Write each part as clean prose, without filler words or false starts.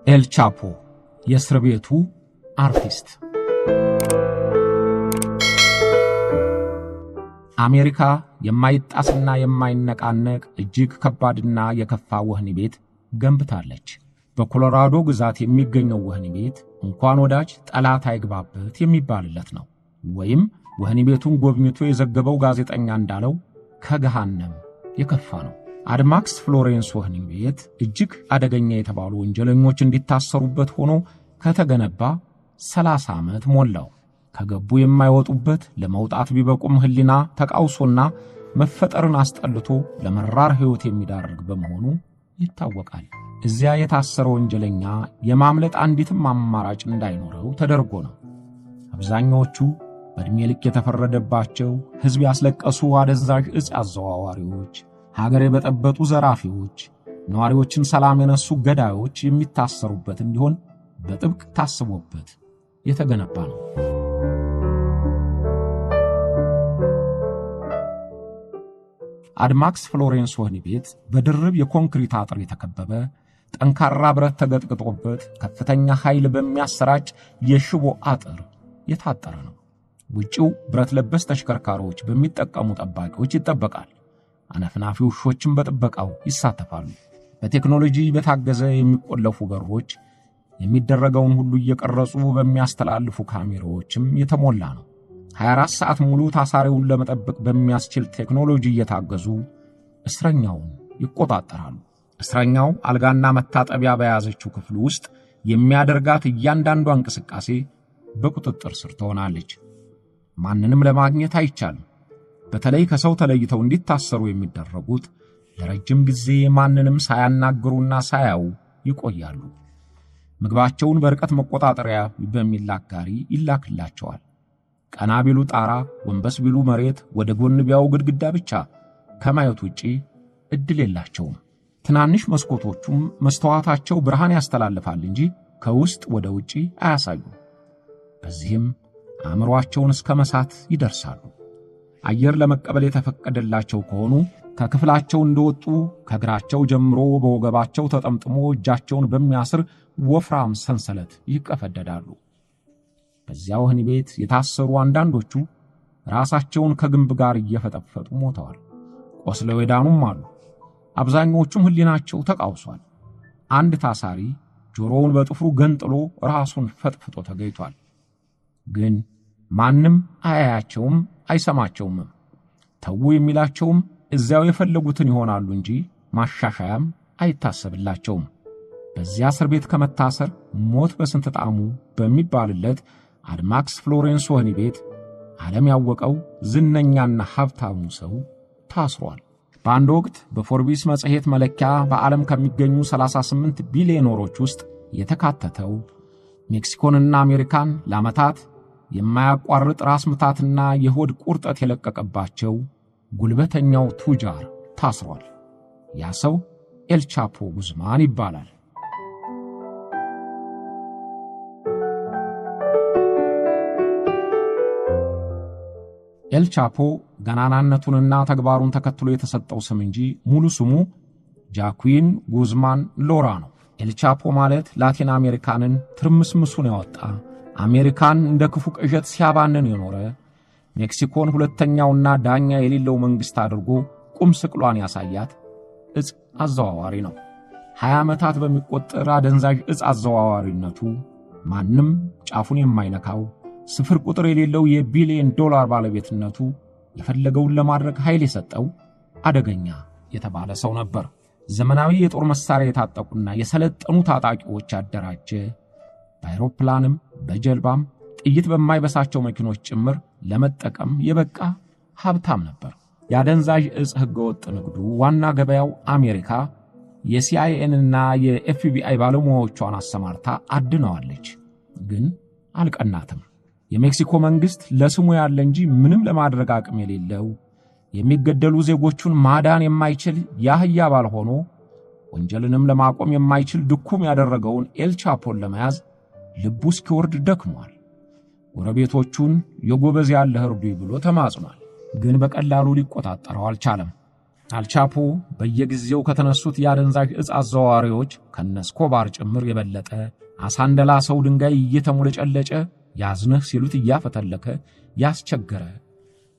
ኤል ቻፖ የእስር ቤቱ አርቲስት። አሜሪካ የማይጣስና የማይነቃነቅ እጅግ ከባድና የከፋ ወህኒ ቤት ገንብታለች። በኮሎራዶ ግዛት የሚገኘው ወህኒ ቤት እንኳን ወዳጅ ጠላት አይግባበት የሚባልለት ነው። ወይም ወህኒ ቤቱን ጎብኝቶ የዘገበው ጋዜጠኛ እንዳለው ከገሃነም የከፋ ነው። አድማክስ ፍሎሬንስ ወህኒ ቤት እጅግ አደገኛ የተባሉ ወንጀለኞች እንዲታሰሩበት ሆኖ ከተገነባ 30 ዓመት ሞላው። ከገቡ የማይወጡበት፣ ለመውጣት ቢበቁም ህሊና ተቃውሶና መፈጠርን አስጠልቶ ለመራር ሕይወት የሚዳርግ በመሆኑ ይታወቃል። እዚያ የታሰረ ወንጀለኛ የማምለጥ አንዲትም አማራጭ እንዳይኖረው ተደርጎ ነው። አብዛኛዎቹ በዕድሜ ልክ የተፈረደባቸው፣ ሕዝብ ያስለቀሱ አደንዛዥ ዕፅ አዘዋዋሪዎች፣ ሀገር የበጠበጡ ዘራፊዎች፣ ነዋሪዎችን ሰላም የነሱ ገዳዮች የሚታሰሩበት እንዲሆን በጥብቅ ታስቦበት የተገነባ ነው። አድማክስ ፍሎሬንስ ወህኒ ቤት በድርብ የኮንክሪት አጥር የተከበበ፣ ጠንካራ ብረት ተገጥግጦበት ከፍተኛ ኃይል በሚያሰራጭ የሽቦ አጥር የታጠረ ነው። ውጪው ብረት ለበስ ተሽከርካሪዎች በሚጠቀሙ ጠባቂዎች ይጠበቃል። አነፍናፊ ውሾችም በጥበቃው ይሳተፋሉ። በቴክኖሎጂ በታገዘ የሚቆለፉ በሮች የሚደረገውን ሁሉ እየቀረጹ በሚያስተላልፉ ካሜራዎችም የተሞላ ነው። 24 ሰዓት ሙሉ ታሳሪውን ለመጠበቅ በሚያስችል ቴክኖሎጂ እየታገዙ እስረኛውን ይቆጣጠራሉ። እስረኛው አልጋና መታጠቢያ በያዘችው ክፍል ውስጥ የሚያደርጋት እያንዳንዷ እንቅስቃሴ በቁጥጥር ስር ትሆናለች። ማንንም ለማግኘት አይቻልም። በተለይ ከሰው ተለይተው እንዲታሰሩ የሚደረጉት ለረጅም ጊዜ ማንንም ሳያናግሩና ሳያዩ ይቆያሉ። ምግባቸውን በርቀት መቆጣጠሪያ በሚላክ ጋሪ ይላክላቸዋል። ቀና ቢሉ ጣራ፣ ወንበስ ቢሉ መሬት፣ ወደ ጎን ቢያው ግድግዳ ብቻ ከማየት ውጪ እድል የላቸውም። ትናንሽ መስኮቶቹም መስተዋታቸው ብርሃን ያስተላልፋል እንጂ ከውስጥ ወደ ውጪ አያሳዩ። በዚህም አእምሮአቸውን እስከ መሳት ይደርሳሉ። አየር ለመቀበል የተፈቀደላቸው ከሆኑ ከክፍላቸው እንደወጡ ከእግራቸው ጀምሮ በወገባቸው ተጠምጥሞ እጃቸውን በሚያስር ወፍራም ሰንሰለት ይቀፈደዳሉ። በዚያ ወህኒ ቤት የታሰሩ አንዳንዶቹ ራሳቸውን ከግንብ ጋር እየፈጠፈጡ ሞተዋል። ቆስለው የዳኑም አሉ። አብዛኞቹም ህሊናቸው ተቃውሷል። አንድ ታሳሪ ጆሮውን በጥፍሩ ገንጥሎ ራሱን ፈጥፍጦ ተገኝቷል። ግን ማንም አያያቸውም፣ አይሰማቸውም። ተው የሚላቸውም እዚያው የፈለጉትን ይሆናሉ እንጂ ማሻሻያም አይታሰብላቸውም። በዚያ እስር ቤት ከመታሰር ሞት በስንት ጣዕሙ በሚባልለት አድማክስ ፍሎሬንስ ወህኒ ቤት ዓለም ያወቀው ዝነኛና ሀብታሙ ሰው ታስሯል። በአንድ ወቅት በፎርቢስ መጽሔት መለኪያ በዓለም ከሚገኙ 38 ቢሊዮነሮች ውስጥ የተካተተው ሜክሲኮንና አሜሪካን ለዓመታት የማያቋርጥ ራስ ምታትና የሆድ ቁርጠት የለቀቀባቸው ጉልበተኛው ቱጃር ታስሯል። ያ ሰው ኤል ቻፖ ጉዝማን ይባላል። ኤል ቻፖ ገናናነቱንና ተግባሩን ተከትሎ የተሰጠው ስም እንጂ ሙሉ ስሙ ጃኩዊን ጉዝማን ሎራ ነው። ኤል ቻፖ ማለት ላቲን አሜሪካንን ትርምስምሱን ያወጣ፣ አሜሪካን እንደ ክፉ ቅዠት ሲያባንን የኖረ፣ ሜክሲኮን ሁለተኛውና ዳኛ የሌለው መንግሥት አድርጎ ቁም ስቅሏን ያሳያት ዕፅ አዘዋዋሪ ነው። 20 ዓመታት በሚቆጠር አደንዛዥ ዕፅ አዘዋዋሪነቱ ማንም ጫፉን የማይነካው ስፍር ቁጥር የሌለው የቢሊዮን ዶላር ባለቤትነቱ የፈለገውን ለማድረግ ኃይል የሰጠው አደገኛ የተባለ ሰው ነበር። ዘመናዊ የጦር መሳሪያ የታጠቁና የሰለጠኑ ታጣቂዎች ያደራጀ፣ በአይሮፕላንም በጀልባም ጥይት በማይበሳቸው መኪኖች ጭምር ለመጠቀም የበቃ ሀብታም ነበር። የአደንዛዥ ዕፅ ሕገወጥ ንግዱ ዋና ገበያው አሜሪካ የሲአይኤንና የኤፍቢአይ ባለሙያዎቿን አሰማርታ አድነዋለች። ግን አልቀናትም። የሜክሲኮ መንግሥት ለስሙ ያለ እንጂ ምንም ለማድረግ አቅም የሌለው፣ የሚገደሉ ዜጎቹን ማዳን የማይችል ያህያ ባል ሆኖ ወንጀልንም ለማቆም የማይችል ድኩም ያደረገውን ኤል ቻፖን ለመያዝ ልቡ እስኪወርድ ደክሟል። ጎረቤቶቹን የጎበዝ ያለህ እርዱኝ ብሎ ተማጽኗል። ግን በቀላሉ ሊቆጣጠረው አልቻለም። አልቻፖ በየጊዜው ከተነሱት ያደንዛዥ ዕፅ አዘዋዋሪዎች ከነስኮባር ጭምር የበለጠ አሳንደላ ሰው ድንጋይ እየተሞለጨለጨ ያዝነህ ሲሉት እያፈተለከ ያስቸገረ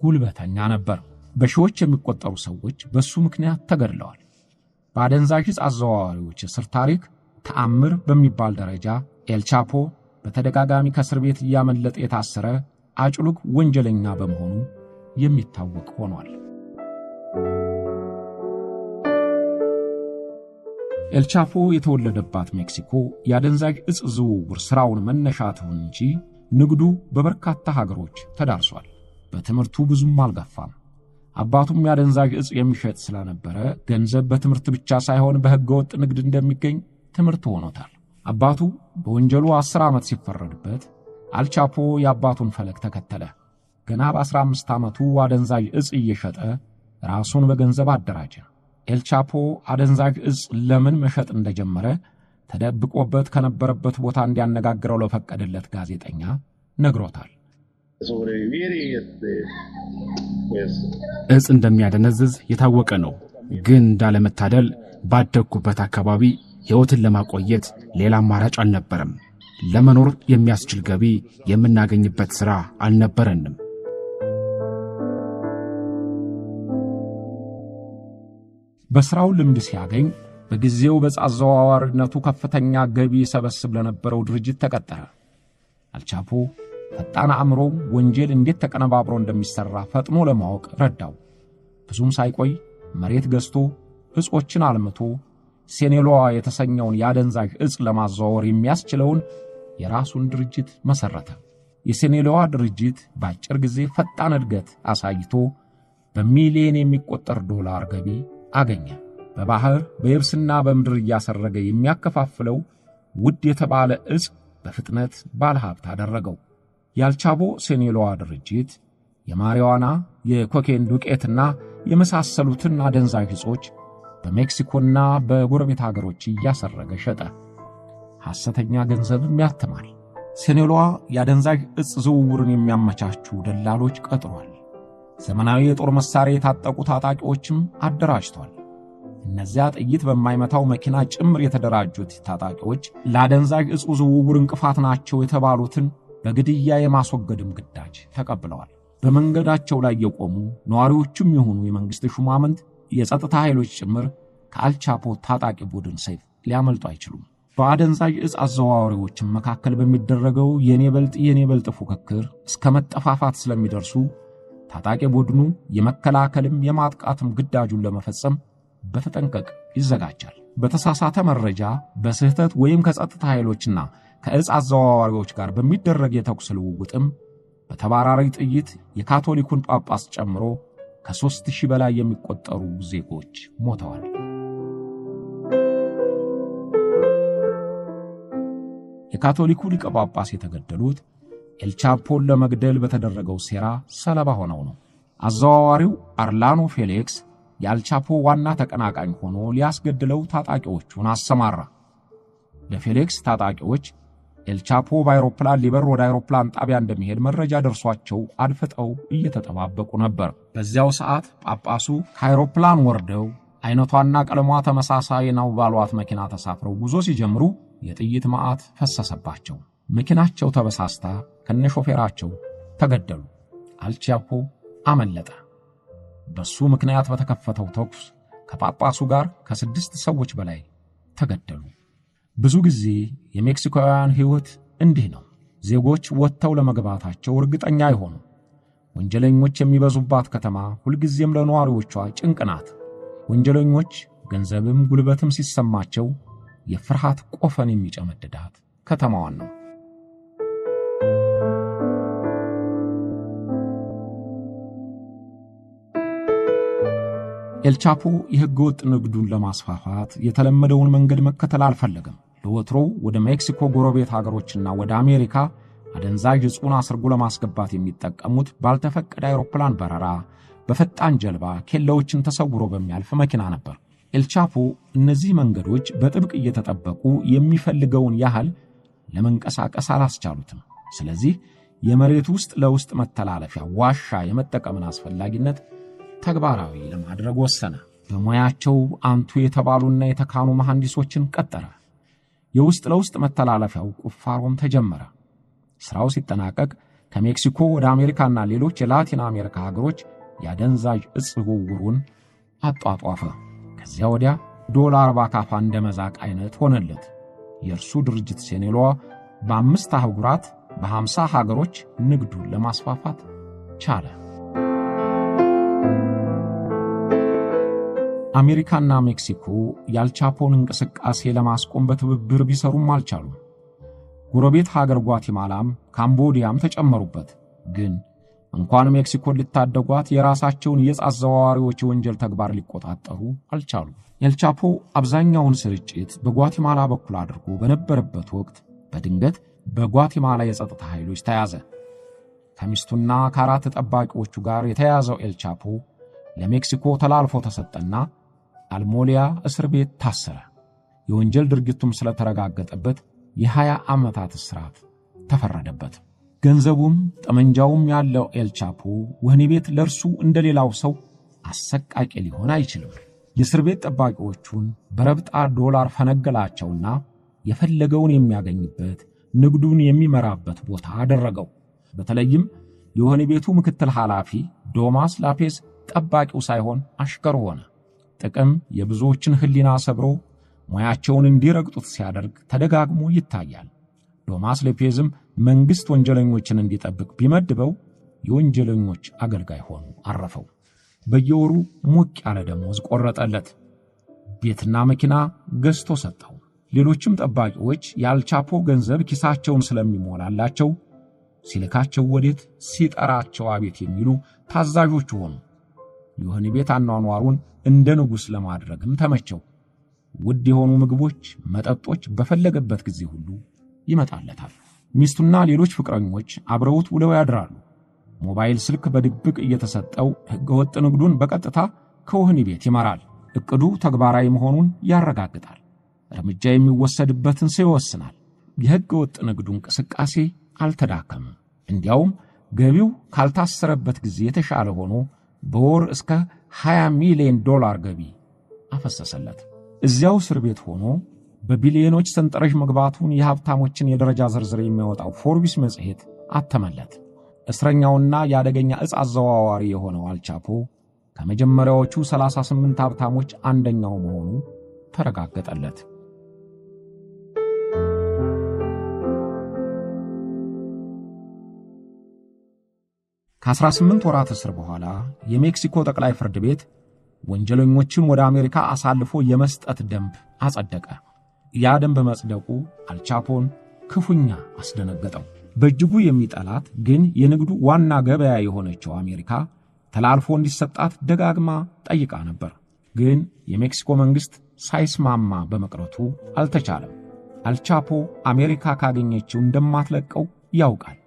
ጉልበተኛ ነበር። በሺዎች የሚቆጠሩ ሰዎች በሱ ምክንያት ተገድለዋል። በአደንዛዥ ዕፅ አዘዋዋሪዎች እስር ታሪክ ተአምር በሚባል ደረጃ ኤልቻፖ በተደጋጋሚ ከእስር ቤት እያመለጠ የታሰረ አጭሉግ ወንጀለኛ በመሆኑ የሚታወቅ ሆኗል። ኤልቻፖ የተወለደባት ሜክሲኮ የአደንዛዥ ዕፅ ዝውውር ሥራውን መነሻ ትሁን እንጂ ንግዱ በበርካታ ሀገሮች ተዳርሷል። በትምህርቱ ብዙም አልገፋም። አባቱም የአደንዛዥ ዕፅ የሚሸጥ ስለነበረ ገንዘብ በትምህርት ብቻ ሳይሆን በሕገወጥ ንግድ እንደሚገኝ ትምህርት ሆኖታል። አባቱ በወንጀሉ 10 ዓመት ሲፈረድበት አልቻፖ የአባቱን ፈለግ ተከተለ። ገና በ15 ዓመቱ አደንዛዥ ዕፅ እየሸጠ ራሱን በገንዘብ አደራጀ። ኤልቻፖ አደንዛዥ ዕፅ ለምን መሸጥ እንደጀመረ ተደብቆበት ከነበረበት ቦታ እንዲያነጋግረው ለፈቀደለት ጋዜጠኛ ነግሮታል። ዕፅ እንደሚያደነዝዝ የታወቀ ነው። ግን እንዳለመታደል ባደግኩበት አካባቢ ሕይወትን ለማቆየት ሌላ አማራጭ አልነበረም። ለመኖር የሚያስችል ገቢ የምናገኝበት ሥራ አልነበረንም። በሥራው ልምድ ሲያገኝ በጊዜው በዕፅ አዘዋዋሪነቱ ከፍተኛ ገቢ ሰበስብ ለነበረው ድርጅት ተቀጠረ። አልቻፖ ፈጣን አእምሮ ወንጀል እንዴት ተቀነባብሮ እንደሚሠራ ፈጥኖ ለማወቅ ረዳው። ብዙም ሳይቆይ መሬት ገዝቶ ዕፆችን አልምቶ ሴኔሎዋ የተሰኘውን የአደንዛዥ ዕፅ ለማዘዋወር የሚያስችለውን የራሱን ድርጅት መሠረተ። የሴኔሎዋ ድርጅት በአጭር ጊዜ ፈጣን እድገት አሳይቶ በሚሊዮን የሚቆጠር ዶላር ገቢ አገኘ። በባህር በየብስና በምድር እያሰረገ የሚያከፋፍለው ውድ የተባለ ዕፅ በፍጥነት ባለሀብት አደረገው። የአልቻፖ ሴኔሎዋ ድርጅት የማሪዋና የኮኬን ዱቄትና የመሳሰሉትን አደንዛዥ ዕፆች በሜክሲኮና በጎረቤት ሀገሮች እያሰረገ ሸጠ። ሐሰተኛ ገንዘብም ያትማል። ሴኔሎዋ የአደንዛዥ ዕፅ ዝውውርን የሚያመቻቹ ደላሎች ቀጥሯል። ዘመናዊ የጦር መሳሪያ የታጠቁ ታጣቂዎችም አደራጅቷል። እነዚያ ጥይት በማይመታው መኪና ጭምር የተደራጁት ታጣቂዎች ለአደንዛዥ ዕፅ ዝውውር እንቅፋት ናቸው የተባሉትን በግድያ የማስወገድም ግዳጅ ተቀብለዋል። በመንገዳቸው ላይ የቆሙ ነዋሪዎችም የሆኑ የመንግሥት ሹማምንት፣ የጸጥታ ኃይሎች ጭምር ከአልቻፖ ታጣቂ ቡድን ሰይፍ ሊያመልጡ አይችሉም። በአደንዛዥ ዕፅ አዘዋዋሪዎችም መካከል በሚደረገው የኔ በልጥ ፉክክር እስከ መጠፋፋት ስለሚደርሱ ታጣቂ ቡድኑ የመከላከልም የማጥቃትም ግዳጁን ለመፈጸም በተጠንቀቅ ይዘጋጃል። በተሳሳተ መረጃ በስህተት ወይም ከጸጥታ ኃይሎችና ከዕፅ አዘዋዋሪዎች ጋር በሚደረግ የተኩስ ልውውጥም በተባራሪ ጥይት የካቶሊኩን ጳጳስ ጨምሮ ከ3000 በላይ የሚቆጠሩ ዜጎች ሞተዋል። የካቶሊኩ ሊቀ ጳጳስ የተገደሉት ኤልቻፖን ለመግደል በተደረገው ሴራ ሰለባ ሆነው ነው። አዘዋዋሪው አርላኖ ፌሊክስ የአልቻፖ ዋና ተቀናቃኝ ሆኖ ሊያስገድለው ታጣቂዎቹን አሰማራ። ለፌሊክስ ታጣቂዎች ኤልቻፖ በአይሮፕላን ሊበር ወደ አይሮፕላን ጣቢያ እንደሚሄድ መረጃ ደርሷቸው አድፍጠው እየተጠባበቁ ነበር። በዚያው ሰዓት ጳጳሱ ከአይሮፕላን ወርደው አይነቷና ቀለሟ ተመሳሳይ ነው ባሏት መኪና ተሳፍረው ጉዞ ሲጀምሩ የጥይት መዓት ፈሰሰባቸው። መኪናቸው ተበሳስታ ከነሾፌራቸው ተገደሉ። አልቻፖ አመለጠ። በሱ ምክንያት በተከፈተው ተኩስ ከጳጳሱ ጋር ከ6 ሰዎች በላይ ተገደሉ። ብዙ ጊዜ የሜክሲኮውያን ሕይወት እንዲህ ነው። ዜጎች ወጥተው ለመግባታቸው እርግጠኛ አይሆኑ። ወንጀለኞች የሚበዙባት ከተማ ሁልጊዜም ለነዋሪዎቿ ጭንቅ ናት። ወንጀለኞች ገንዘብም ጉልበትም ሲሰማቸው የፍርሃት ቆፈን የሚጨመድዳት ከተማዋን ነው። ኤልቻፖ የሕገ ወጥ ንግዱን ለማስፋፋት የተለመደውን መንገድ መከተል አልፈለገም። ለወትሮው ወደ ሜክሲኮ ጎረቤት ሀገሮችና ወደ አሜሪካ አደንዛዥ ዕፁን አስርጎ ለማስገባት የሚጠቀሙት ባልተፈቀደ አይሮፕላን በረራ፣ በፈጣን ጀልባ፣ ኬላዎችን ተሰውሮ በሚያልፍ መኪና ነበር። ኤልቻፖ እነዚህ መንገዶች በጥብቅ እየተጠበቁ የሚፈልገውን ያህል ለመንቀሳቀስ አላስቻሉትም። ስለዚህ የመሬት ውስጥ ለውስጥ መተላለፊያ ዋሻ የመጠቀምን አስፈላጊነት ተግባራዊ ለማድረግ ወሰነ። በሙያቸው አንቱ የተባሉና የተካኑ መሐንዲሶችን ቀጠረ። የውስጥ ለውስጥ መተላለፊያው ቁፋሮም ተጀመረ። ሥራው ሲጠናቀቅ ከሜክሲኮ ወደ አሜሪካና ሌሎች የላቲን አሜሪካ ሀገሮች ያደንዛዥ ዕፅ ዝውውሩን አጧጧፈ። ከዚያ ወዲያ ዶላር ባካፋ እንደ መዛቅ አይነት ሆነለት። የእርሱ ድርጅት ሴኔሎዋ በ5 አህጉራት በ50 ሀገሮች ንግዱን ለማስፋፋት ቻለ። አሜሪካና ሜክሲኮ ያልቻፖን እንቅስቃሴ ለማስቆም በትብብር ቢሰሩም አልቻሉም። ጎረቤት ሀገር ጓቲማላም ካምቦዲያም ተጨመሩበት። ግን እንኳን ሜክሲኮን ሊታደጓት የራሳቸውን የዕፅ አዘዋዋሪዎች የወንጀል ተግባር ሊቆጣጠሩ አልቻሉም። ኤልቻፖ አብዛኛውን ስርጭት በጓቲማላ በኩል አድርጎ በነበረበት ወቅት በድንገት በጓቲማላ የጸጥታ ኃይሎች ተያዘ። ከሚስቱና ከአራት ጠባቂዎቹ ጋር የተያዘው ኤልቻፖ ለሜክሲኮ ተላልፎ ተሰጠና አልሞሊያ እስር ቤት ታሰረ። የወንጀል ድርጊቱም ስለተረጋገጠበት የ20 ዓመታት እስራት ተፈረደበት። ገንዘቡም ጠመንጃውም ያለው ኤልቻፖ ወህኒ ቤት ለርሱ እንደሌላው ሰው አሰቃቂ ሊሆን አይችልም። የእስር ቤት ጠባቂዎቹን በረብጣ ዶላር ፈነገላቸውና የፈለገውን የሚያገኝበት ንግዱን የሚመራበት ቦታ አደረገው። በተለይም የወህኒ ቤቱ ምክትል ኃላፊ ዶማስ ላፔዝ ጠባቂው ሳይሆን አሽከር ሆነ። ጥቅም የብዙዎችን ሕሊና ሰብሮ ሙያቸውን እንዲረግጡት ሲያደርግ ተደጋግሞ ይታያል። ዶማስ ላፔዝም መንግሥት ወንጀለኞችን እንዲጠብቅ ቢመድበው የወንጀለኞች አገልጋይ ሆኖ አረፈው። በየወሩ ሞቅ ያለ ደሞዝ ቆረጠለት። ቤትና መኪና ገዝቶ ሰጠው። ሌሎችም ጠባቂዎች ያልቻፖ ገንዘብ ኪሳቸውን ስለሚሞላላቸው ሲልካቸው ወዴት ሲጠራቸው አቤት የሚሉ ታዛዦች ሆኑ። የወህኒ ቤት አኗኗሩን እንደ ንጉሥ ለማድረግም ተመቸው። ውድ የሆኑ ምግቦች፣ መጠጦች በፈለገበት ጊዜ ሁሉ ይመጣለታል። ሚስቱና ሌሎች ፍቅረኞች አብረውት ውለው ያድራሉ። ሞባይል ስልክ በድብቅ እየተሰጠው ሕገወጥ ንግዱን በቀጥታ ከወህኒ ቤት ይመራል። ዕቅዱ ተግባራዊ መሆኑን ያረጋግጣል። እርምጃ የሚወሰድበትን ሰው ይወስናል። የሕገወጥ ንግዱ እንቅስቃሴ አልተዳከመም። እንዲያውም ገቢው ካልታሰረበት ጊዜ የተሻለ ሆኖ በወር እስከ $20 ሚሊዮን ገቢ አፈሰሰለት። እዚያው እስር ቤት ሆኖ በቢሊዮኖች ሰንጠረዥ መግባቱን የሀብታሞችን የደረጃ ዝርዝር የሚያወጣው ፎርቢስ መጽሔት አተመለት። እስረኛውና የአደገኛ ዕፅ አዘዋዋሪ የሆነው አልቻፖ ከመጀመሪያዎቹ 38 ሀብታሞች አንደኛው መሆኑ ተረጋገጠለት። ከ18 ወራት እስር በኋላ የሜክሲኮ ጠቅላይ ፍርድ ቤት ወንጀለኞችን ወደ አሜሪካ አሳልፎ የመስጠት ደንብ አጸደቀ። ያ ደንብ መጽደቁ አልቻፖን ክፉኛ አስደነገጠው። በእጅጉ የሚጠላት ግን የንግዱ ዋና ገበያ የሆነችው አሜሪካ ተላልፎ እንዲሰጣት ደጋግማ ጠይቃ ነበር። ግን የሜክሲኮ መንግሥት ሳይስማማ በመቅረቱ አልተቻለም። አልቻፖ አሜሪካ ካገኘችው እንደማትለቀው ያውቃል።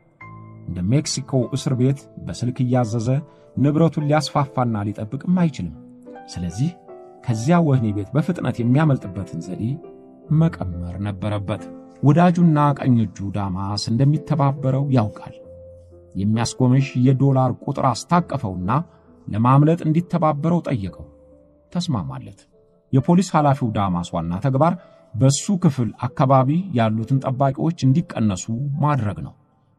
እንደ ሜክሲኮ እስር ቤት በስልክ እያዘዘ ንብረቱን ሊያስፋፋና ሊጠብቅም አይችልም። ስለዚህ ከዚያ ወህኒ ቤት በፍጥነት የሚያመልጥበትን ዘዴ መቀመር ነበረበት። ወዳጁና ቀኝ እጁ ዳማስ እንደሚተባበረው ያውቃል። የሚያስጎመሽ የዶላር ቁጥር አስታቀፈውና ለማምለጥ እንዲተባበረው ጠየቀው። ተስማማለት። የፖሊስ ኃላፊው ዳማስ ዋና ተግባር በሱ ክፍል አካባቢ ያሉትን ጠባቂዎች እንዲቀነሱ ማድረግ ነው።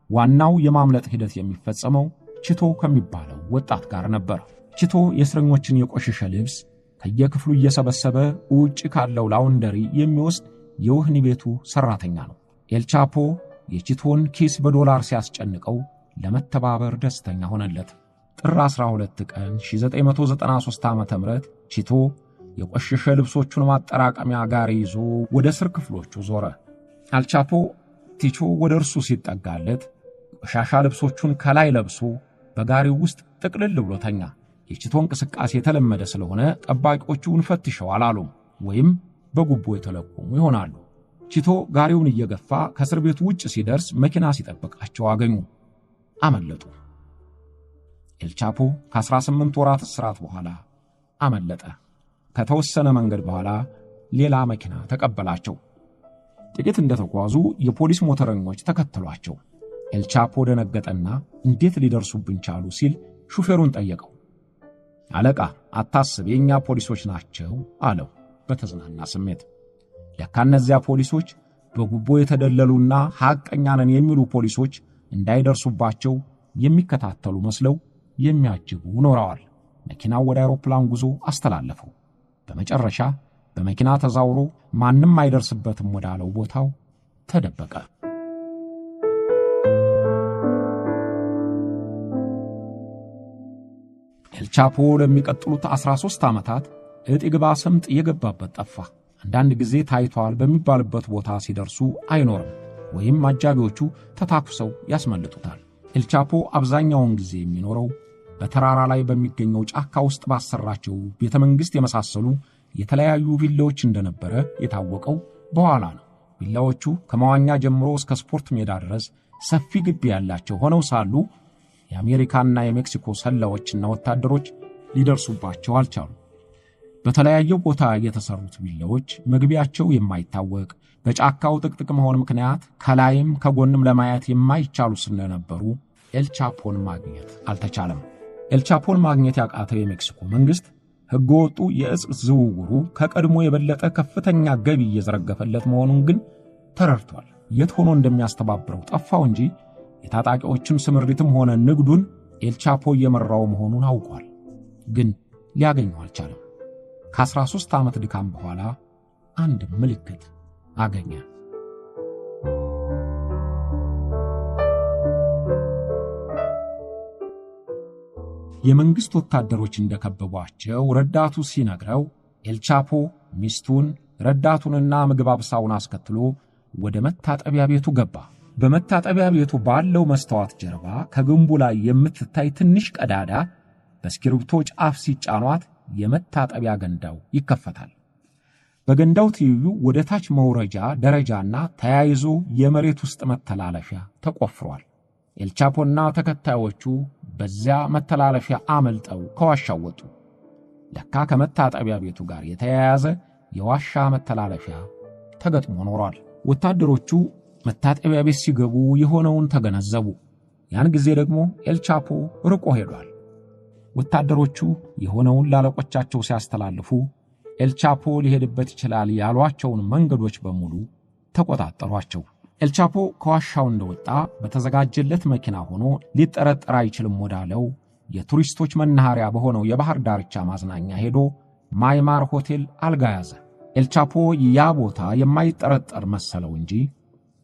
ዋናው የማምለጥ ሂደት የሚፈጸመው ቺቶ ከሚባለው ወጣት ጋር ነበር። ቺቶ የእስረኞችን የቆሸሸ ልብስ ከየክፍሉ እየሰበሰበ ውጭ ካለው ላውንደሪ የሚወስድ የወህኒ ቤቱ ሰራተኛ ነው። ኤልቻፖ የቺቶን ኪስ በዶላር ሲያስጨንቀው ለመተባበር ደስተኛ ሆነለት። ጥር 12 ቀን 1993 ዓ.ም ቺቶ የቆሸሸ ልብሶቹን ማጠራቀሚያ ጋሪ ይዞ ወደ እስር ክፍሎቹ ዞረ። አልቻፖ ቲቾ ወደ እርሱ ሲጠጋለት ቆሻሻ ልብሶቹን ከላይ ለብሶ በጋሪው ውስጥ ጥቅልል ብሎ ተኛ። የቺቶ እንቅስቃሴ የተለመደ ስለሆነ ጠባቂዎቹን ፈትሸው አላሉም፣ ወይም በጉቦ የተለቆሙ ይሆናሉ። ቺቶ ጋሪውን እየገፋ ከእስር ቤቱ ውጭ ሲደርስ መኪና ሲጠብቃቸው አገኙ። አመለጡ። ኤልቻፖ ከ18 ወራት እስራት በኋላ አመለጠ። ከተወሰነ መንገድ በኋላ ሌላ መኪና ተቀበላቸው። ጥቂት እንደተጓዙ የፖሊስ ሞተረኞች ተከተሏቸው። ኤልቻፖ ደነገጠና እንዴት ሊደርሱብን ቻሉ ሲል ሹፌሩን ጠየቀው። አለቃ አታስብ፣ የኛ ፖሊሶች ናቸው አለው በተዝናና ስሜት። ለካ እነዚያ ፖሊሶች በጉቦ የተደለሉና ሐቀኛ ነን የሚሉ ፖሊሶች እንዳይደርሱባቸው የሚከታተሉ መስለው የሚያጅቡ ኖረዋል። መኪናው ወደ አውሮፕላን ጉዞ አስተላለፈው። በመጨረሻ በመኪና ተዛውሮ ማንም አይደርስበትም ወዳለው ቦታው ተደበቀ። ኤልቻፖ ለሚቀጥሉት 13 ዓመታት እጥ ግባ ሰምጥ የገባበት ጠፋ። አንዳንድ ጊዜ ታይቷል በሚባልበት ቦታ ሲደርሱ አይኖርም፣ ወይም አጃቢዎቹ ተታኩሰው ያስመልጡታል። ኤልቻፖ አብዛኛውን ጊዜ የሚኖረው በተራራ ላይ በሚገኘው ጫካ ውስጥ ባሰራቸው ቤተ መንግሥት የመሳሰሉ የተለያዩ ቪላዎች እንደነበረ የታወቀው በኋላ ነው። ቪላዎቹ ከመዋኛ ጀምሮ እስከ ስፖርት ሜዳ ድረስ ሰፊ ግቢ ያላቸው ሆነው ሳሉ የአሜሪካና የሜክሲኮ ሰላዮችና ወታደሮች ሊደርሱባቸው አልቻሉ። በተለያየው ቦታ የተሰሩት ቪላዎች መግቢያቸው የማይታወቅ በጫካው ጥቅጥቅ መሆን ምክንያት ከላይም ከጎንም ለማየት የማይቻሉ ስለነበሩ ኤልቻፖን ማግኘት አልተቻለም። ኤልቻፖን ማግኘት ያቃተው የሜክሲኮ መንግሥት ሕገወጡ የዕፅ ዝውውሩ ከቀድሞ የበለጠ ከፍተኛ ገቢ እየዘረገፈለት መሆኑን ግን ተረድቷል። የት ሆኖ እንደሚያስተባብረው ጠፋው እንጂ የታጣቂዎችን ስምሪትም ሆነ ንግዱን ኤልቻፖ እየመራው መሆኑን አውቋል። ግን ሊያገኘው አልቻለም። ከ13 ዓመት ድካም በኋላ አንድ ምልክት አገኘ። የመንግሥት ወታደሮች እንደከበቧቸው ረዳቱ ሲነግረው ኤልቻፖ ሚስቱን ረዳቱንና ምግብ አብሳውን አስከትሎ ወደ መታጠቢያ ቤቱ ገባ። በመታጠቢያ ቤቱ ባለው መስተዋት ጀርባ ከግንቡ ላይ የምትታይ ትንሽ ቀዳዳ በስክሪፕቶ ጫፍ ሲጫኗት የመታጠቢያ ገንዳው ይከፈታል። በገንዳው ትይዩ ወደ ታች መውረጃ ደረጃና ተያይዞ የመሬት ውስጥ መተላለፊያ ተቆፍሯል። ኤልቻፖና ተከታዮቹ በዚያ መተላለፊያ አመልጠው ከዋሻው ወጡ። ለካ ከመታጠቢያ ቤቱ ጋር የተያያዘ የዋሻ መተላለፊያ ተገጥሞ ኖሯል። ወታደሮቹ መታጠቢያ ቤት ሲገቡ የሆነውን ተገነዘቡ። ያን ጊዜ ደግሞ ኤልቻፖ ርቆ ሄዷል። ወታደሮቹ የሆነውን ላለቆቻቸው ሲያስተላልፉ ኤልቻፖ ሊሄድበት ይችላል ያሏቸውን መንገዶች በሙሉ ተቆጣጠሯቸው። ኤልቻፖ ከዋሻው እንደወጣ በተዘጋጀለት መኪና ሆኖ ሊጠረጠር አይችልም ወዳለው የቱሪስቶች መናኸሪያ በሆነው የባህር ዳርቻ ማዝናኛ ሄዶ ማይማር ሆቴል አልጋ ያዘ። ኤልቻፖ ያ ቦታ የማይጠረጠር መሰለው እንጂ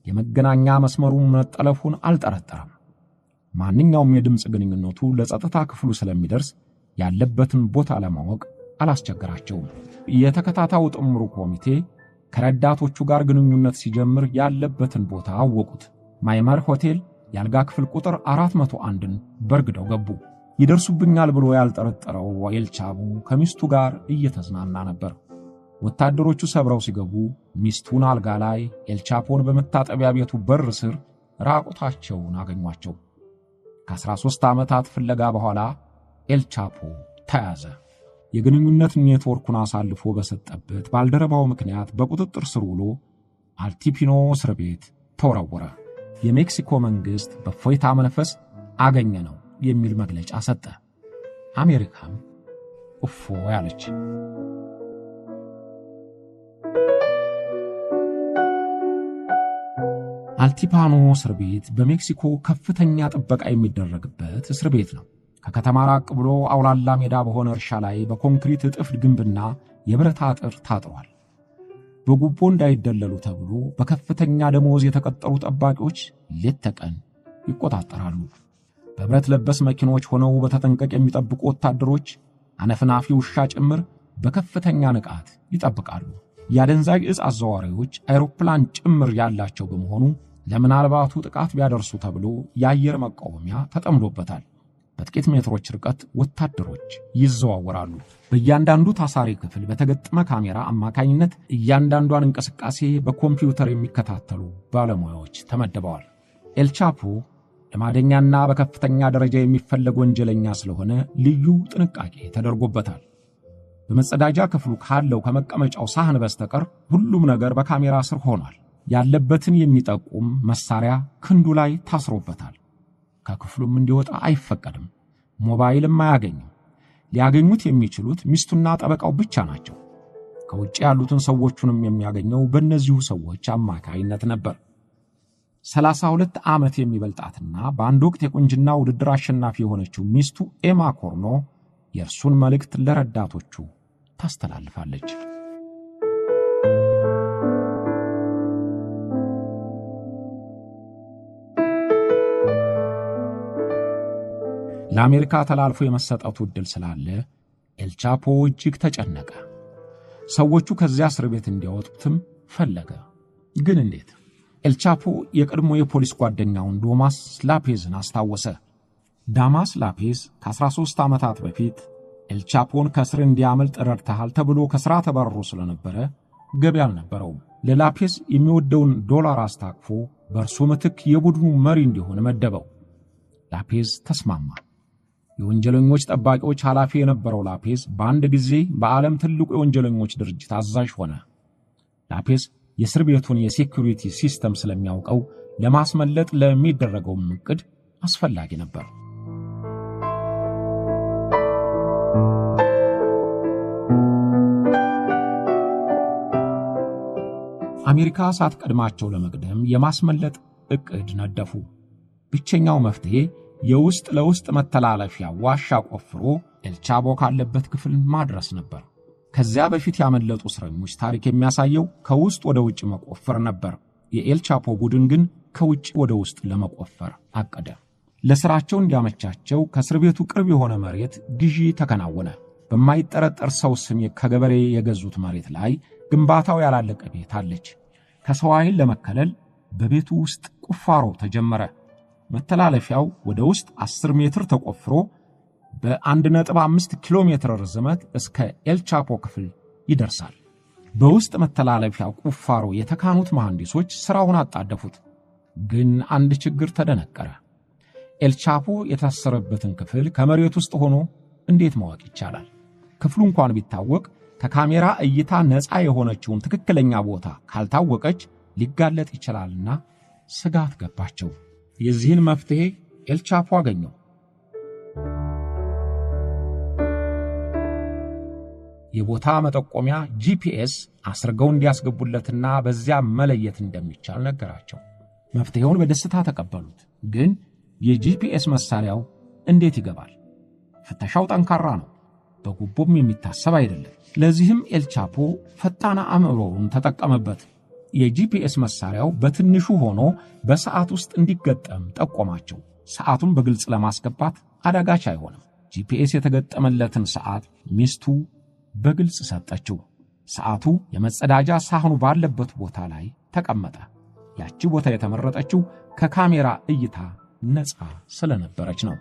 የመገናኛ መስመሩን መጠለፉን አልጠረጠረም። ማንኛውም የድምፅ ግንኙነቱ ለጸጥታ ክፍሉ ስለሚደርስ ያለበትን ቦታ ለማወቅ አላስቸገራቸውም። የተከታታዩ ጥምሩ ኮሚቴ ከረዳቶቹ ጋር ግንኙነት ሲጀምር ያለበትን ቦታ አወቁት። ማይማር ሆቴል የአልጋ ክፍል ቁጥር 401ን በርግደው ገቡ። ይደርሱብኛል ብሎ ያልጠረጠረው ኤልቻፖ ከሚስቱ ጋር እየተዝናና ነበር። ወታደሮቹ ሰብረው ሲገቡ ሚስቱን አልጋ ላይ፣ ኤልቻፖን በመታጠቢያ ቤቱ በር ስር ራቁታቸውን አገኟቸው። ከ13 ዓመታት ፍለጋ በኋላ ኤልቻፖ ተያዘ። የግንኙነት ኔትወርኩን አሳልፎ በሰጠበት ባልደረባው ምክንያት በቁጥጥር ስር ውሎ አልቲፒኖ እስር ቤት ተወረወረ። የሜክሲኮ መንግሥት በፎይታ መንፈስ አገኘ ነው የሚል መግለጫ ሰጠ። አሜሪካም እፎ ያለች። አልቲፓኖ እስር ቤት በሜክሲኮ ከፍተኛ ጥበቃ የሚደረግበት እስር ቤት ነው። ከከተማ ራቅ ብሎ አውላላ ሜዳ በሆነ እርሻ ላይ በኮንክሪት እጥፍ ግንብና የብረት አጥር ታጥሯል። በጉቦ እንዳይደለሉ ተብሎ በከፍተኛ ደሞዝ የተቀጠሩ ጠባቂዎች ሌት ተቀን ይቆጣጠራሉ። በብረት ለበስ መኪኖች ሆነው በተጠንቀቅ የሚጠብቁ ወታደሮች አነፍናፊ ውሻ ጭምር በከፍተኛ ንቃት ይጠብቃሉ። የአደንዛዥ ዕፅ አዘዋዋሪዎች አይሮፕላን ጭምር ያላቸው በመሆኑ ለምናልባቱ ጥቃት ቢያደርሱ ተብሎ የአየር መቃወሚያ ተጠምዶበታል። በጥቂት ሜትሮች ርቀት ወታደሮች ይዘዋወራሉ። በእያንዳንዱ ታሳሪ ክፍል በተገጠመ ካሜራ አማካኝነት እያንዳንዷን እንቅስቃሴ በኮምፒውተር የሚከታተሉ ባለሙያዎች ተመድበዋል። ኤልቻፖ ልማደኛና በከፍተኛ ደረጃ የሚፈለግ ወንጀለኛ ስለሆነ ልዩ ጥንቃቄ ተደርጎበታል። በመጸዳጃ ክፍሉ ካለው ከመቀመጫው ሳህን በስተቀር ሁሉም ነገር በካሜራ ስር ሆኗል። ያለበትን የሚጠቁም መሳሪያ ክንዱ ላይ ታስሮበታል። ከክፍሉም እንዲወጣ አይፈቀድም። ሞባይልም አያገኝም። ሊያገኙት የሚችሉት ሚስቱና ጠበቃው ብቻ ናቸው። ከውጭ ያሉትን ሰዎቹንም የሚያገኘው በእነዚሁ ሰዎች አማካይነት ነበር። 32 ዓመት የሚበልጣትና በአንድ ወቅት የቁንጅና ውድድር አሸናፊ የሆነችው ሚስቱ ኤማ ኮርኖ የእርሱን መልእክት ለረዳቶቹ ታስተላልፋለች። ለአሜሪካ ተላልፎ የመሰጠቱ ዕድል ስላለ ኤልቻፖ እጅግ ተጨነቀ። ሰዎቹ ከዚያ እስር ቤት እንዲያወጡትም ፈለገ። ግን እንዴት? ኤልቻፖ የቀድሞ የፖሊስ ጓደኛውን ዳማስ ላፔዝን አስታወሰ። ዳማስ ላፔዝ ከ13 ዓመታት በፊት ኤልቻፖን ከእስር እንዲያመልጥ ረድተሃል ተብሎ ከሥራ ተባርሮ ስለነበረ ገቢ አልነበረውም። ለላፔዝ የሚወደውን ዶላር አስታቅፎ በእርሱ ምትክ የቡድኑ መሪ እንዲሆን መደበው። ላፔዝ ተስማማ። የወንጀለኞች ጠባቂዎች ኃላፊ የነበረው ላፔዝ በአንድ ጊዜ በዓለም ትልቁ የወንጀለኞች ድርጅት አዛዥ ሆነ። ላፔዝ የእስር ቤቱን የሴኩሪቲ ሲስተም ስለሚያውቀው ለማስመለጥ ለሚደረገውም ዕቅድ አስፈላጊ ነበር። አሜሪካ ሳትቀድማቸው ለመቅደም የማስመለጥ ዕቅድ ነደፉ። ብቸኛው መፍትሄ የውስጥ ለውስጥ መተላለፊያ ዋሻ ቆፍሮ ኤልቻፖ ካለበት ክፍል ማድረስ ነበር። ከዚያ በፊት ያመለጡ እስረኞች ታሪክ የሚያሳየው ከውስጥ ወደ ውጭ መቆፈር ነበር። የኤልቻፖ ቡድን ግን ከውጭ ወደ ውስጥ ለመቆፈር አቀደ። ለሥራቸው እንዲያመቻቸው ከእስር ቤቱ ቅርብ የሆነ መሬት ግዢ ተከናወነ። በማይጠረጠር ሰው ስም ከገበሬ የገዙት መሬት ላይ ግንባታው ያላለቀ ቤት አለች። ከሰው ዓይን ለመከለል በቤቱ ውስጥ ቁፋሮ ተጀመረ። መተላለፊያው ወደ ውስጥ 10 ሜትር ተቆፍሮ በ1.5 ኪሎ ሜትር ርዝመት እስከ ኤልቻፖ ክፍል ይደርሳል። በውስጥ መተላለፊያው ቁፋሮ የተካኑት መሐንዲሶች ሥራውን አጣደፉት። ግን አንድ ችግር ተደነቀረ። ኤልቻፖ የታሰረበትን ክፍል ከመሬት ውስጥ ሆኖ እንዴት ማወቅ ይቻላል? ክፍሉ እንኳን ቢታወቅ ከካሜራ እይታ ነፃ የሆነችውን ትክክለኛ ቦታ ካልታወቀች ሊጋለጥ ይችላልና ስጋት ገባቸው። የዚህን መፍትሄ ኤልቻፖ አገኘው። የቦታ መጠቆሚያ ጂፒኤስ አስርገው እንዲያስገቡለትና በዚያ መለየት እንደሚቻል ነገራቸው። መፍትሄውን በደስታ ተቀበሉት። ግን የጂፒኤስ መሳሪያው እንዴት ይገባል? ፍተሻው ጠንካራ ነው፣ በጉቦም የሚታሰብ አይደለም። ለዚህም ኤልቻፖ ፈጣን አእምሮውን ተጠቀመበት። የጂፒኤስ መሳሪያው በትንሹ ሆኖ በሰዓት ውስጥ እንዲገጠም ጠቆማቸው። ሰዓቱን በግልጽ ለማስገባት አዳጋች አይሆንም። ጂፒኤስ የተገጠመለትን ሰዓት ሚስቱ በግልጽ ሰጠችው። ሰዓቱ የመጸዳጃ ሳህኑ ባለበት ቦታ ላይ ተቀመጠ። ያቺ ቦታ የተመረጠችው ከካሜራ እይታ ነፃ ስለነበረች ነው።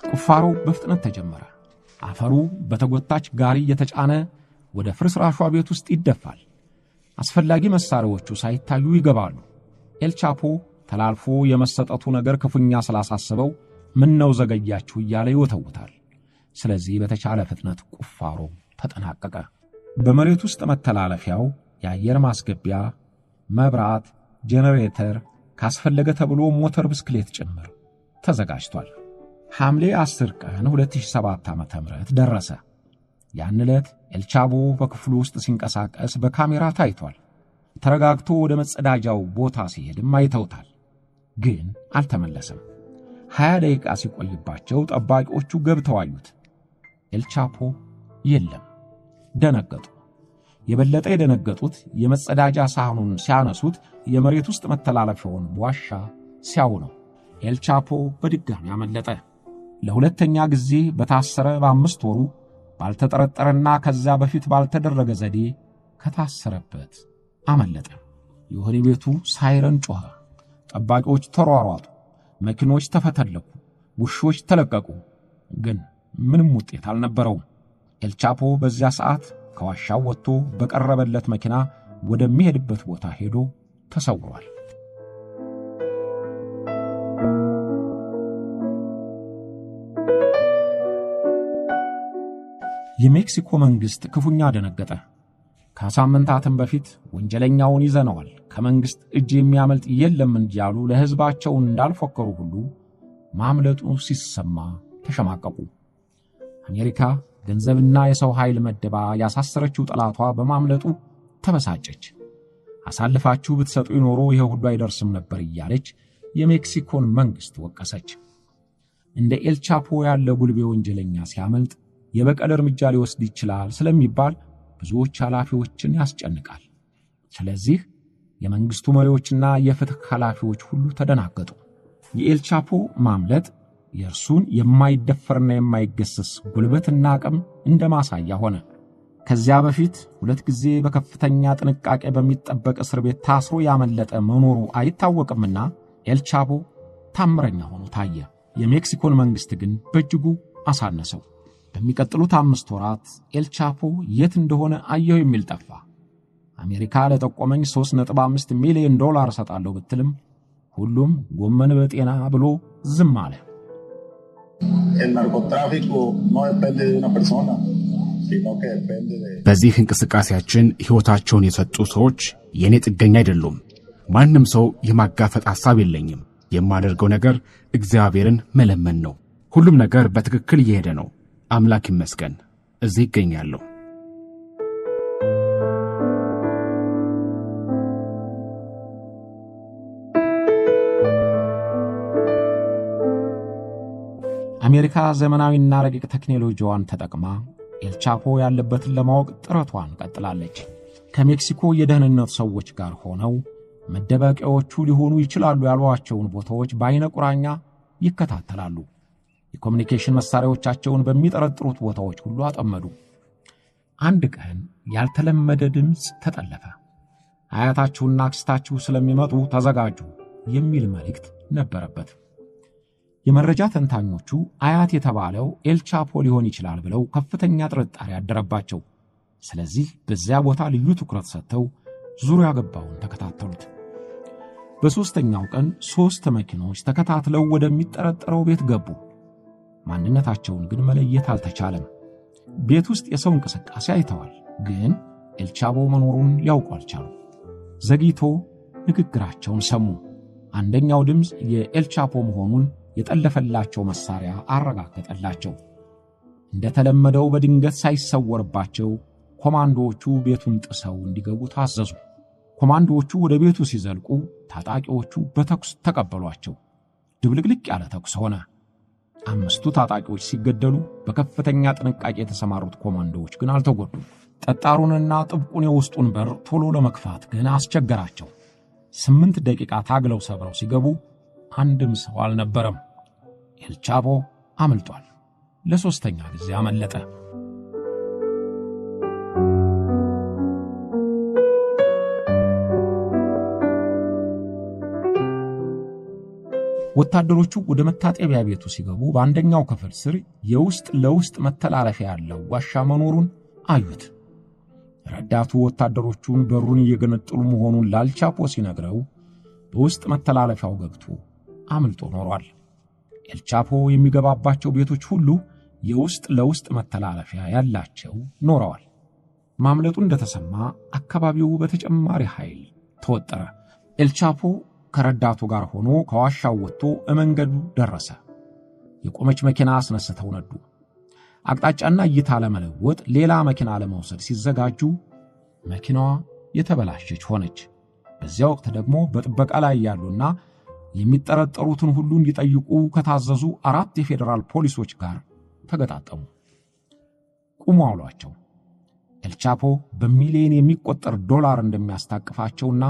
ቁፋሮው በፍጥነት ተጀመረ። አፈሩ በተጎታች ጋሪ እየተጫነ ወደ ፍርስራሿ ቤት ውስጥ ይደፋል። አስፈላጊ መሳሪያዎቹ ሳይታዩ ይገባሉ። ኤልቻፖ ተላልፎ የመሰጠቱ ነገር ክፉኛ ስላሳሰበው ምነው ዘገያችሁ እያለ ይወተውታል። ስለዚህ በተቻለ ፍጥነት ቁፋሮ ተጠናቀቀ። በመሬት ውስጥ መተላለፊያው የአየር ማስገቢያ፣ መብራት፣ ጄኔሬተር፣ ካስፈለገ ተብሎ ሞተር ብስክሌት ጭምር ተዘጋጅቷል። ሐምሌ 10 ቀን 2007 ዓ.ም ደረሰ። ያን ዕለት ኤልቻፖ በክፍሉ ውስጥ ሲንቀሳቀስ በካሜራ ታይቷል። ተረጋግቶ ወደ መጸዳጃው ቦታ ሲሄድም አይተውታል። ግን አልተመለሰም። 20 ደቂቃ ሲቆይባቸው ጠባቂዎቹ ገብተው አዩት። ኤልቻፖ የለም። ደነገጡ። የበለጠ የደነገጡት የመጸዳጃ ሳህኑን ሲያነሱት የመሬት ውስጥ መተላለፊያውን ዋሻ ሲያዩ ነው። ኤልቻፖ በድጋሚ አመለጠ። ለሁለተኛ ጊዜ በታሰረ በ5 ወሩ ባልተጠረጠረና ከዛ በፊት ባልተደረገ ዘዴ ከታሰረበት አመለጠ። የወህኒ ቤቱ ሳይረን ጮኸ። ጠባቂዎች ተሯሯጡ። መኪኖች ተፈተለኩ። ውሾች ተለቀቁ። ግን ምንም ውጤት አልነበረውም። ኤልቻፖ በዚያ ሰዓት ከዋሻው ወጥቶ በቀረበለት መኪና ወደሚሄድበት ቦታ ሄዶ ተሰውሯል። የሜክሲኮ መንግሥት ክፉኛ ደነገጠ። ከሳምንታትም በፊት ወንጀለኛውን ይዘነዋል፣ ከመንግስት እጅ የሚያመልጥ የለም እያሉ ለሕዝባቸው እንዳልፎከሩ ሁሉ ማምለጡ ሲሰማ ተሸማቀቁ። አሜሪካ ገንዘብና የሰው ኃይል መደባ ያሳሰረችው ጠላቷ በማምለጡ ተበሳጨች። አሳልፋችሁ ብትሰጡ ይኖሮ ይሄ ሁሉ አይደርስም ነበር እያለች የሜክሲኮን መንግስት ወቀሰች። እንደ ኤልቻፖ ያለ ጉልቤ ወንጀለኛ ሲያመልጥ የበቀል እርምጃ ሊወስድ ይችላል ስለሚባል ብዙዎች ኃላፊዎችን ያስጨንቃል። ስለዚህ የመንግስቱ መሪዎችና የፍትህ ኃላፊዎች ሁሉ ተደናገጡ። የኤልቻፖ ማምለጥ የእርሱን የማይደፈርና የማይገሰስ ጉልበትና አቅም እንደማሳያ ሆነ። ከዚያ በፊት 2 ጊዜ በከፍተኛ ጥንቃቄ በሚጠበቅ እስር ቤት ታስሮ ያመለጠ መኖሩ አይታወቅምና ኤልቻፖ ታምረኛ ሆኖ ታየ። የሜክሲኮን መንግስት ግን በእጅጉ አሳነሰው። በሚቀጥሉት 5 ወራት ኤልቻፖ የት እንደሆነ አየሁ የሚል ጠፋ። አሜሪካ ለጠቆመኝ $3.5 ሚሊዮን እሰጣለሁ ብትልም ሁሉም ጎመን በጤና ብሎ ዝም አለ። በዚህ እንቅስቃሴያችን ሕይወታቸውን የሰጡ ሰዎች የኔ ጥገኛ አይደሉም። ማንም ሰው የማጋፈጥ ሐሳብ የለኝም። የማደርገው ነገር እግዚአብሔርን መለመን ነው። ሁሉም ነገር በትክክል እየሄደ ነው። አምላክ ይመስገን እዚህ ይገኛለሁ። አሜሪካ ዘመናዊና ረቂቅ ቴክኖሎጂዋን ተጠቅማ ኤልቻፖ ያለበትን ለማወቅ ጥረቷን ቀጥላለች። ከሜክሲኮ የደህንነት ሰዎች ጋር ሆነው መደበቂያዎቹ ሊሆኑ ይችላሉ ያሏቸውን ቦታዎች በአይነ ቁራኛ ይከታተላሉ። የኮሙኒኬሽን መሳሪያዎቻቸውን በሚጠረጥሩት ቦታዎች ሁሉ አጠመዱ። አንድ ቀን ያልተለመደ ድምፅ ተጠለፈ። አያታችሁና አክስታችሁ ስለሚመጡ ተዘጋጁ የሚል መልእክት ነበረበት። የመረጃ ተንታኞቹ አያት የተባለው ኤልቻፖ ሊሆን ይችላል ብለው ከፍተኛ ጥርጣሬ ያደረባቸው። ስለዚህ በዚያ ቦታ ልዩ ትኩረት ሰጥተው ዙሪያ ገባውን ተከታተሉት። በሦስተኛው ቀን 3 መኪኖች ተከታትለው ወደሚጠረጠረው ቤት ገቡ። ማንነታቸውን ግን መለየት አልተቻለም። ቤት ውስጥ የሰው እንቅስቃሴ አይተዋል፣ ግን ኤልቻፖ መኖሩን ሊያውቁ አልቻሉ። ዘግይቶ ንግግራቸውን ሰሙ። አንደኛው ድምፅ የኤልቻፖ መሆኑን የጠለፈላቸው መሳሪያ አረጋገጠላቸው። እንደተለመደው በድንገት ሳይሰወርባቸው ኮማንዶዎቹ ቤቱን ጥሰው እንዲገቡ ታዘዙ። ኮማንዶዎቹ ወደ ቤቱ ሲዘልቁ ታጣቂዎቹ በተኩስ ተቀበሏቸው። ድብልቅልቅ ያለ ተኩስ ሆነ። 5 ታጣቂዎች ሲገደሉ በከፍተኛ ጥንቃቄ የተሰማሩት ኮማንዶዎች ግን አልተጎዱም። ጠጣሩንና ጥብቁን የውስጡን በር ቶሎ ለመክፋት ግን አስቸገራቸው። 8 ደቂቃ ታግለው ሰብረው ሲገቡ አንድም ሰው አልነበረም። ኤልቻፖ አመልጧል። ለ3ኛ ጊዜ አመለጠ። ወታደሮቹ ወደ መታጠቢያ ቤቱ ሲገቡ በአንደኛው ክፍል ስር የውስጥ ለውስጥ መተላለፊያ ያለው ዋሻ መኖሩን አዩት። ረዳቱ ወታደሮቹን በሩን እየገነጠሉ መሆኑን ላልቻፖ ሲነግረው በውስጥ መተላለፊያው ገብቶ አምልጦ ኖሯል። ኤልቻፖ የሚገባባቸው ቤቶች ሁሉ የውስጥ ለውስጥ መተላለፊያ ያላቸው ኖረዋል። ማምለጡ እንደተሰማ አካባቢው በተጨማሪ ኃይል ተወጠረ። ኤልቻፖ ከረዳቱ ጋር ሆኖ ከዋሻው ወጥቶ መንገዱ ደረሰ። የቆመች መኪና አስነስተው ነዱ። አቅጣጫና እይታ ለመለወጥ ሌላ መኪና ለመውሰድ ሲዘጋጁ መኪናዋ የተበላሸች ሆነች። በዚያ ወቅት ደግሞ በጥበቃ ላይ ያሉና የሚጠረጠሩትን ሁሉ እንዲጠይቁ ከታዘዙ 4 የፌደራል ፖሊሶች ጋር ተገጣጠሙ። ቁሙ አሏቸው። ኤልቻፖ በሚሊዮን የሚቆጠር ዶላር እንደሚያስታቅፋቸውና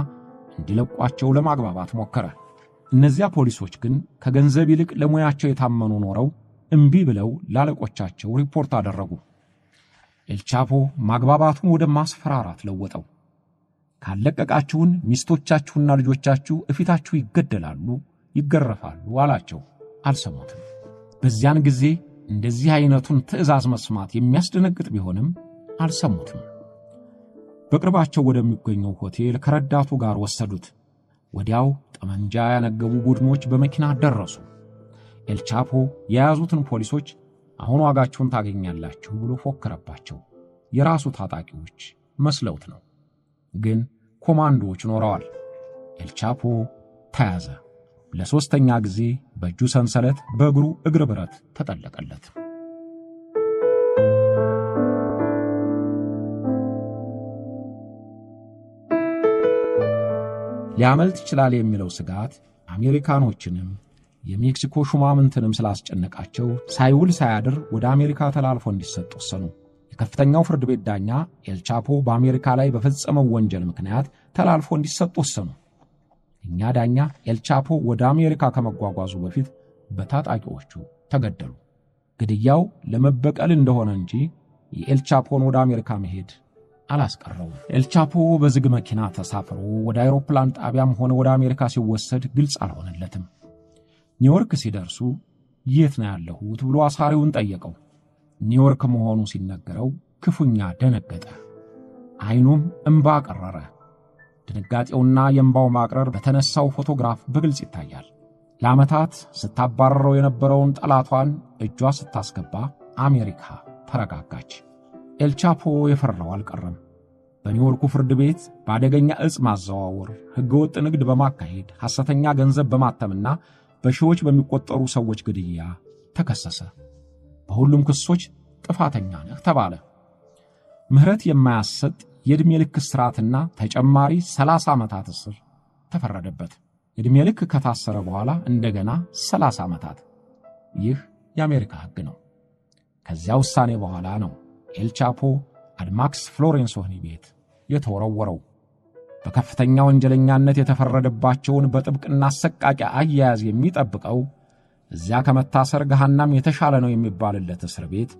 እንዲለቋቸው ለማግባባት ሞከረ። እነዚያ ፖሊሶች ግን ከገንዘብ ይልቅ ለሙያቸው የታመኑ ኖረው እምቢ ብለው ላለቆቻቸው ሪፖርት አደረጉ። ኤልቻፖ ማግባባቱን ወደ ማስፈራራት ለወጠው። ካለቀቃችሁን ሚስቶቻችሁና ልጆቻችሁ እፊታችሁ ይገደላሉ፣ ይገረፋሉ አላቸው። አልሰሙትም። በዚያን ጊዜ እንደዚህ አይነቱን ትዕዛዝ መስማት የሚያስደነግጥ ቢሆንም አልሰሙትም። በቅርባቸው ወደሚገኘው ሆቴል ከረዳቱ ጋር ወሰዱት። ወዲያው ጠመንጃ ያነገቡ ቡድኖች በመኪና ደረሱ። ኤልቻፖ የያዙትን ፖሊሶች አሁን ዋጋችሁን ታገኛላችሁ ብሎ ፎከረባቸው። የራሱ ታጣቂዎች መስለውት ነው። ግን ኮማንዶዎች ኖረዋል። ኤልቻፖ ተያዘ። ለሶስተኛ ጊዜ በእጁ ሰንሰለት፣ በእግሩ እግር ብረት ተጠለቀለት። ሊያመልጥ ይችላል የሚለው ስጋት አሜሪካኖችንም የሜክሲኮ ሹማምንትንም ስላስጨነቃቸው ሳይውል ሳያድር ወደ አሜሪካ ተላልፎ እንዲሰጥ ወሰኑ። የከፍተኛው ፍርድ ቤት ዳኛ ኤልቻፖ በአሜሪካ ላይ በፈጸመው ወንጀል ምክንያት ተላልፎ እንዲሰጥ ወሰኑ። እኛ ዳኛ ኤልቻፖ ወደ አሜሪካ ከመጓጓዙ በፊት በታጣቂዎቹ ተገደሉ። ግድያው ለመበቀል እንደሆነ እንጂ የኤልቻፖን ወደ አሜሪካ መሄድ አላስቀረውም። ኤልቻፖ በዝግ መኪና ተሳፍሮ ወደ አውሮፕላን ጣቢያም ሆነ ወደ አሜሪካ ሲወሰድ ግልጽ አልሆነለትም። ኒውዮርክ ሲደርሱ የት ነው ያለሁት ብሎ አሳሪውን ጠየቀው። ኒውዮርክ መሆኑ ሲነገረው ክፉኛ ደነገጠ። ዓይኑም እንባ ቀረረ። ድንጋጤውና የእንባው ማቅረር በተነሳው ፎቶግራፍ በግልጽ ይታያል። ለዓመታት ስታባረረው የነበረውን ጠላቷን እጇ ስታስገባ አሜሪካ ተረጋጋች። ኤልቻፖ የፈራው አልቀረም። በኒውዮርኩ ፍርድ ቤት በአደገኛ ዕፅ ማዘዋወር፣ ሕገወጥ ንግድ በማካሄድ ሐሰተኛ ገንዘብ በማተምና በሺዎች በሚቆጠሩ ሰዎች ግድያ ተከሰሰ። በሁሉም ክሶች ጥፋተኛ ነህ ተባለ። ምህረት የማያሰጥ የዕድሜ ልክ እስራትና ተጨማሪ 30 ዓመታት እስር ተፈረደበት። ዕድሜ ልክ ከታሰረ በኋላ እንደገና 30 ዓመታት። ይህ የአሜሪካ ሕግ ነው። ከዚያ ውሳኔ በኋላ ነው ኤልቻፖ አድማክስ ፍሎሬንስ ወህኒ ቤት የተወረወረው። በከፍተኛ ወንጀለኛነት የተፈረደባቸውን በጥብቅና አሰቃቂ አያያዝ የሚጠብቀው እዚያ ከመታሰር ገሃናም የተሻለ ነው የሚባልለት እስር ቤት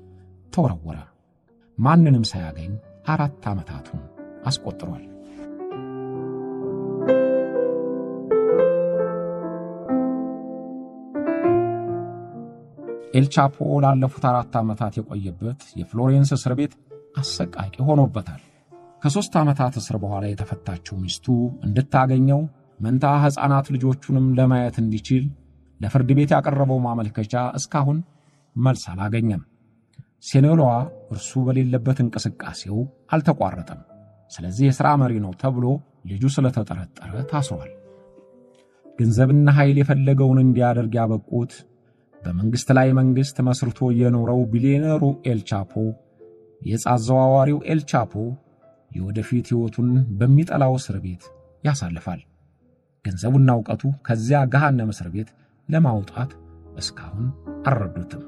ተወረወረ። ማንንም ሳያገኝ 4 ዓመታቱን አስቆጥሯል። ኤልቻፖ ላለፉት 4 ዓመታት የቆየበት የፍሎሬንስ እስር ቤት አሰቃቂ ሆኖበታል። ከ3 ዓመታት እስር በኋላ የተፈታችው ሚስቱ እንድታገኘው መንታ ሕፃናት ልጆቹንም ለማየት እንዲችል ለፍርድ ቤት ያቀረበው ማመልከቻ እስካሁን መልስ አላገኘም። ሴኔሎዋ እርሱ በሌለበት እንቅስቃሴው አልተቋረጠም። ስለዚህ የሥራ መሪ ነው ተብሎ ልጁ ስለተጠረጠረ ታስሯል። ገንዘብና ኃይል የፈለገውን እንዲያደርግ ያበቁት በመንግሥት ላይ መንግሥት መስርቶ የኖረው ቢሊዮነሩ ኤልቻፖ የዕፅ አዘዋዋሪው ኤልቻፖ የወደፊት ሕይወቱን በሚጠላው እስር ቤት ያሳልፋል። ገንዘቡና ዕውቀቱ ከዚያ ገሃነመ እስር ቤት ለማውጣት እስካሁን አልረዱትም።